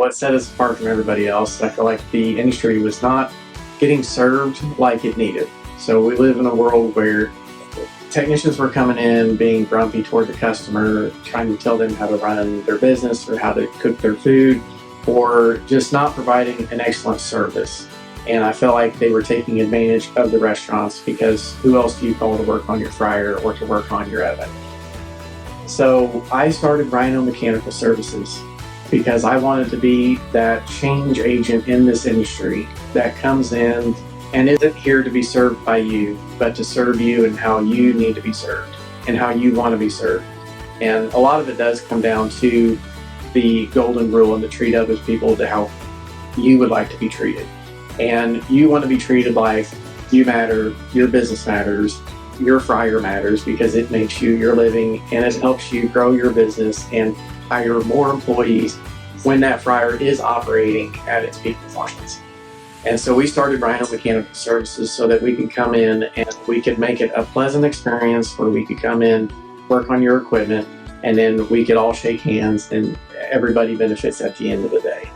what set us apart from everybody else, I feel like the industry was not getting served like it needed. So we live in a world where technicians were coming in being grumpy toward the customer, trying to tell them how to run their business or how to cook their food, or just not providing an excellent service. And I felt like they were taking advantage of the restaurants, because who else do you call to work on your fryer or to work on your oven? So I started Rhino Mechanical Services because I wanted to be that change agent in this industry that comes in and isn't here to be served by you, but to serve you and how you need to be served and how you want to be served. And a lot of it does come down to the golden rule and to treat other people to how you would like to be treated. And you want to be treated like you matter, your business matters, your fryer matters, because it makes you your living and it helps you grow your business and hire more employees when that fryer is operating at its peak performance. And so we started Rhino Mechanical Services so that we could come in and we could make it a pleasant experience where we could come in, work on your equipment, and then we could all shake hands and everybody benefits at the end of the day.